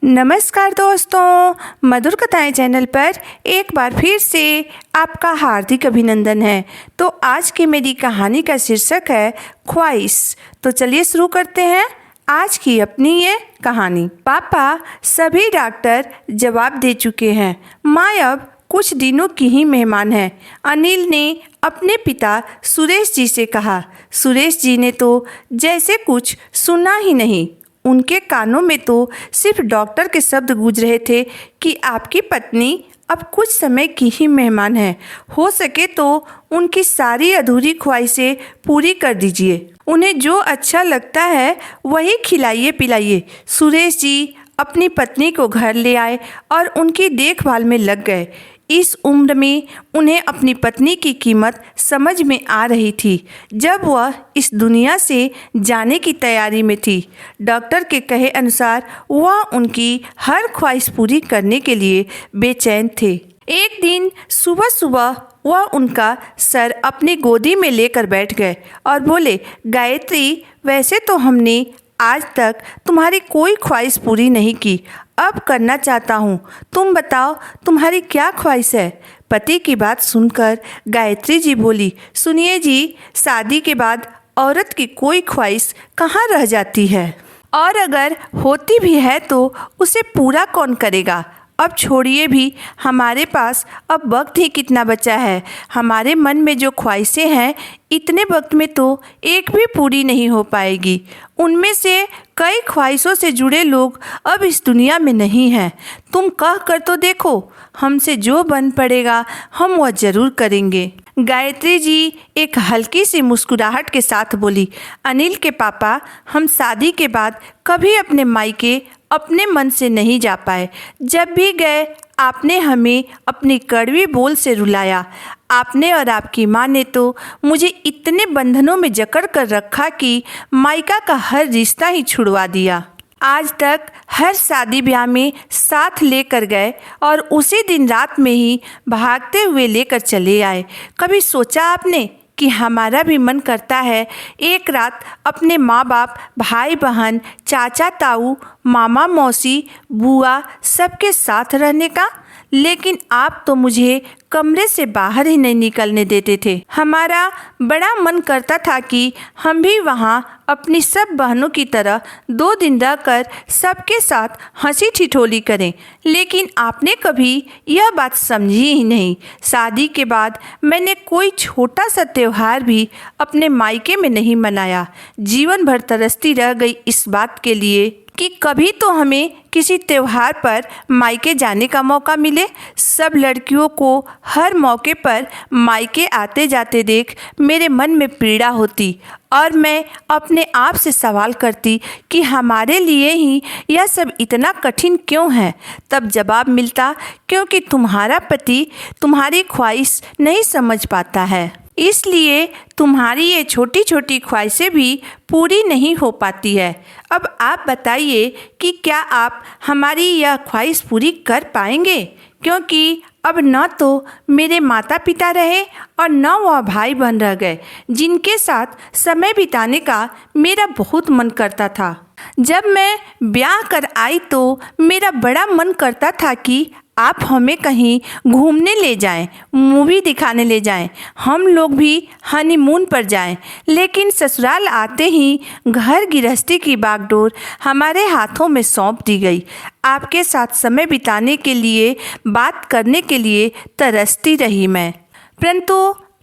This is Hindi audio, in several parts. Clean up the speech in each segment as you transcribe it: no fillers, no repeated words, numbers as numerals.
नमस्कार दोस्तों, मधुर कथाएं चैनल पर एक बार फिर से आपका हार्दिक अभिनंदन है। तो आज की मेरी कहानी का शीर्षक है ख्वाहिश। तो चलिए शुरू करते हैं आज की अपनी ये कहानी। पापा सभी डॉक्टर जवाब दे चुके हैं, माँ अब कुछ दिनों की ही मेहमान है। अनिल ने अपने पिता सुरेश जी से कहा। सुरेश जी ने तो जैसे कुछ सुना ही नहीं। उनके कानों में तो सिर्फ डॉक्टर के शब्द गूंज रहे थे कि आपकी पत्नी अब कुछ समय की ही मेहमान है। हो सके तो उनकी सारी अधूरी ख्वाहिशें पूरी कर दीजिए। उन्हें जो अच्छा लगता है वही खिलाइए पिलाइए। सुरेश जी अपनी पत्नी को घर ले आए और उनकी देखभाल में लग गए। इस उम्र में उन्हें अपनी पत्नी की कीमत समझ में आ रही थी जब वह इस दुनिया से जाने की तैयारी में थी। डॉक्टर के कहे अनुसार वह उनकी हर ख्वाहिश पूरी करने के लिए बेचैन थे। एक दिन सुबह सुबह वह उनका सर अपनी गोदी में लेकर बैठ गए और बोले, गायत्री, वैसे तो हमने आज तक तुम्हारी कोई ख्वाहिश पूरी नहीं की, अब करना चाहता हूँ। तुम बताओ, तुम्हारी क्या ख्वाहिश है? पति की बात सुनकर गायत्री जी बोली, सुनिए जी, शादी के बाद औरत की कोई ख्वाहिश कहाँ रह जाती है, और अगर होती भी है तो उसे पूरा कौन करेगा? अब छोड़िए भी, हमारे पास अब वक्त ही कितना बचा है। हमारे मन में जो ख्वाहिशें हैं इतने वक्त में तो एक भी पूरी नहीं हो पाएगी। उनमें से कई ख्वाहिशों से जुड़े लोग अब इस दुनिया में नहीं हैं। तुम कह कर तो देखो, हमसे जो बन पड़ेगा हम वह ज़रूर करेंगे। गायत्री जी एक हल्की सी मुस्कुराहट के साथ बोली, अनिल के पापा, हम शादी के बाद कभी अपने मायके अपने मन से नहीं जा पाए। जब भी गए आपने हमें अपनी कड़वी बोल से रुलाया। आपने और आपकी माँ ने तो मुझे इतने बंधनों में जकड़ कर रखा कि मायका का हर रिश्ता ही छुड़वा दिया। आज तक हर शादी ब्याह में साथ लेकर गए और उसी दिन रात में ही भागते हुए लेकर चले आए। कभी सोचा आपने कि हमारा भी मन करता है एक रात अपने माँ बाप, भाई बहन, चाचा ताऊ, मामा मौसी, बुआ सबके साथ रहने का? लेकिन आप तो मुझे कमरे से बाहर ही नहीं निकलने देते थे। हमारा बड़ा मन करता था कि हम भी वहाँ अपनी सब बहनों की तरह 2 दिन रहकर सबके साथ हंसी ठिठोली करें, लेकिन आपने कभी यह बात समझी ही नहीं। शादी के बाद मैंने कोई छोटा सा त्यौहार भी अपने मायके में नहीं मनाया। जीवन भर तरसती रह गई इस बात के लिए कि कभी तो हमें किसी त्यौहार पर मायके जाने का मौका मिले। सब लड़कियों को हर मौके पर मायके आते जाते देख मेरे मन में पीड़ा होती और मैं अपने आप से सवाल करती कि हमारे लिए ही यह सब इतना कठिन क्यों है। तब जवाब मिलता, क्योंकि तुम्हारा पति तुम्हारी ख्वाहिश नहीं समझ पाता है, इसलिए तुम्हारी ये छोटी छोटी ख्वाहिशें भी पूरी नहीं हो पाती है। अब आप बताइए कि क्या आप हमारी यह ख्वाहिश पूरी कर पाएंगे? क्योंकि अब न तो मेरे माता पिता रहे और न वह भाई बहन रह गए जिनके साथ समय बिताने का मेरा बहुत मन करता था। जब मैं ब्याह कर आई तो मेरा बड़ा मन करता था कि आप हमें कहीं घूमने ले जाएं, मूवी दिखाने ले जाएं, हम लोग भी हनीमून पर जाएं। लेकिन ससुराल आते ही घर गृहस्थी की बागडोर हमारे हाथों में सौंप दी गई। आपके साथ समय बिताने के लिए, बात करने के लिए तरसती रही मैं, परंतु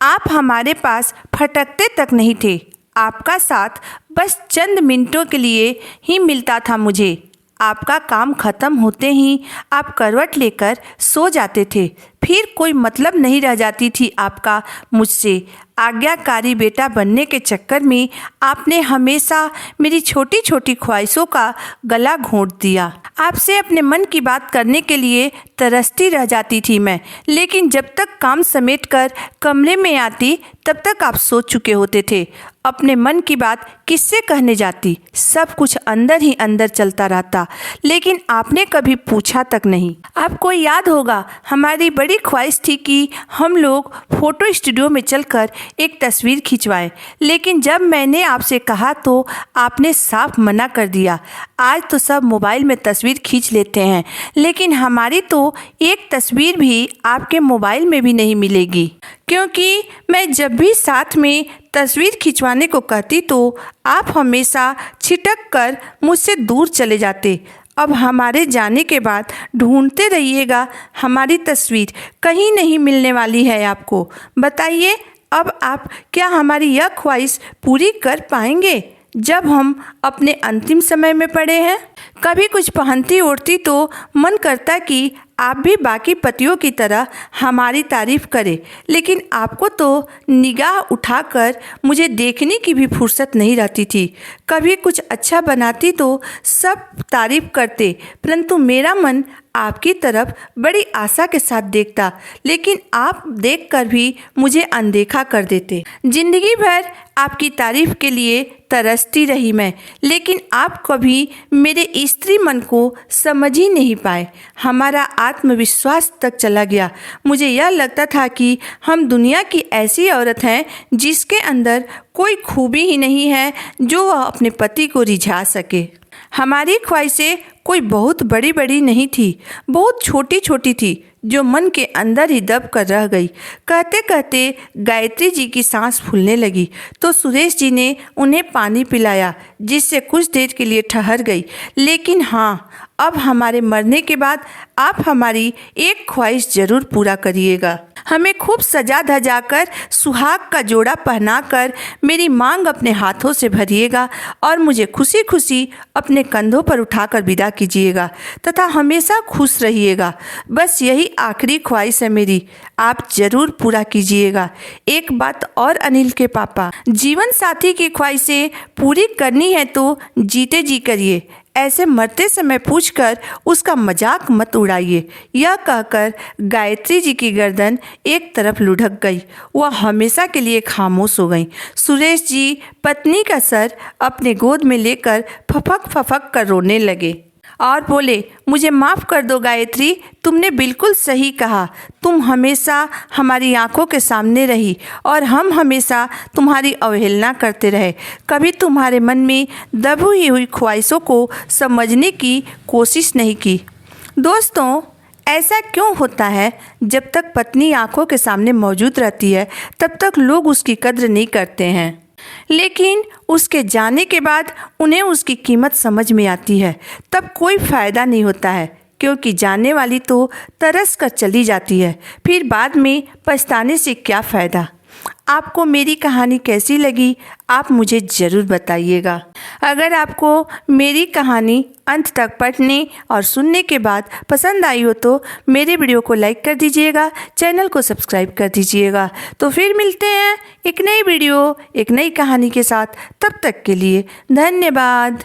आप हमारे पास फटकते तक नहीं थे। आपका साथ बस चंद मिनटों के लिए ही मिलता था मुझे। आपका काम खत्म होते ही आप करवट लेकर सो जाते थे, फिर कोई मतलब नहीं रह जाती थी आपका मुझसे। आज्ञाकारी बेटा बनने के चक्कर में आपने हमेशा मेरी छोटी छोटी ख्वाहिशों का गला घोंट दिया। आपसे अपने मन की बात करने के लिए तरसती रह जाती थी मैं, लेकिन जब तक काम समेटकर कमरे में आती तब तक आप सो चुके होते थे। अपने मन की बात किससे कहने जाती? सब कुछ अंदर ही अंदर चलता रहता, लेकिन आपने कभी पूछा तक नहीं। आपको याद होगा, हमारी बड़ी हमारी ख्वाहिश थी कि हम लोग फ़ोटो स्टूडियो में चलकर एक तस्वीर खिंचवाएं, लेकिन जब मैंने आपसे कहा तो आपने साफ मना कर दिया। आज तो सब मोबाइल में तस्वीर खींच लेते हैं, लेकिन हमारी तो एक तस्वीर भी आपके मोबाइल में भी नहीं मिलेगी, क्योंकि मैं जब भी साथ में तस्वीर खिंचवाने को कहती तो आप हमेशा छिटक कर मुझसे दूर चले जाते। अब हमारे जाने के बाद ढूंढते रहिएगा, हमारी तस्वीर कहीं नहीं मिलने वाली है आपको। बताइए, अब आप क्या हमारी यह ख्वाहिश पूरी कर पाएंगे जब हम अपने अंतिम समय में पड़े हैं? कभी कुछ पहनती ओढ़ती तो मन करता कि आप भी बाकी पतियों की तरह हमारी तारीफ करें, लेकिन आपको तो निगाह उठाकर मुझे देखने की भी फुर्सत नहीं रहती थी। कभी कुछ अच्छा बनाती तो सब तारीफ करते, परंतु मेरा मन आपकी तरफ बड़ी आशा के साथ देखता, लेकिन आप देखकर भी मुझे अनदेखा कर देते। जिंदगी भर आपकी तारीफ के लिए तरसती रही मैं, लेकिन आप कभी मेरे स्त्री मन को समझ ही नहीं पाए। हमारा आत्मविश्वास तक चला गया। मुझे यह लगता था कि हम दुनिया की ऐसी औरत हैं जिसके अंदर कोई खूबी ही नहीं है जो वह अपने पति को रिझा सके। हमारी ख्वाहिशें कोई बहुत बड़ी बड़ी नहीं थी, बहुत छोटी छोटी थी, जो मन के अंदर ही दब कर रह गई। कहते कहते गायत्री जी की सांस फूलने लगी तो सुरेश जी ने उन्हें पानी पिलाया, जिससे कुछ देर के लिए ठहर गई। लेकिन हाँ, अब हमारे मरने के बाद आप हमारी एक ख्वाहिश जरूर पूरा करिएगा। हमें खूब सजा धजा कर सुहाग का जोड़ा पहनाकर मेरी मांग अपने हाथों से भरिएगा और मुझे खुशी खुशी अपने कंधों पर उठाकर विदा कीजिएगा तथा हमेशा खुश रहिएगा। बस यही आखिरी ख्वाहिश है मेरी, आप जरूर पूरा कीजिएगा। एक बात और अनिल के पापा, जीवन साथी की ख्वाहिशें पूरी करनी है तो जीते जी करिए, ऐसे मरते समय पूछकर उसका मजाक मत उड़ाइए। यह कहकर गायत्री जी की गर्दन एक तरफ लुढ़क गई। वह हमेशा के लिए खामोश हो गई। सुरेश जी पत्नी का सर अपने गोद में लेकर फफक फफक कर रोने लगे और बोले, मुझे माफ़ कर दो गायत्री, तुमने बिल्कुल सही कहा। तुम हमेशा हमारी आंखों के सामने रही और हम हमेशा तुम्हारी अवहेलना करते रहे। कभी तुम्हारे मन में दबी हुई ख्वाहिशों को समझने की कोशिश नहीं की। दोस्तों, ऐसा क्यों होता है? जब तक पत्नी आंखों के सामने मौजूद रहती है तब तक लोग उसकी कद्र नहीं करते हैं, लेकिन उसके जाने के बाद उन्हें उसकी कीमत समझ में आती है। तब कोई फ़ायदा नहीं होता है, क्योंकि जाने वाली तो तरस कर चली जाती है, फिर बाद में पछताने से क्या फ़ायदा। आपको मेरी कहानी कैसी लगी आप मुझे ज़रूर बताइएगा। अगर आपको मेरी कहानी अंत तक पढ़ने और सुनने के बाद पसंद आई हो तो मेरे वीडियो को लाइक कर दीजिएगा, चैनल को सब्सक्राइब कर दीजिएगा। तो फिर मिलते हैं एक नई वीडियो, एक नई कहानी के साथ। तब तक के लिए धन्यवाद।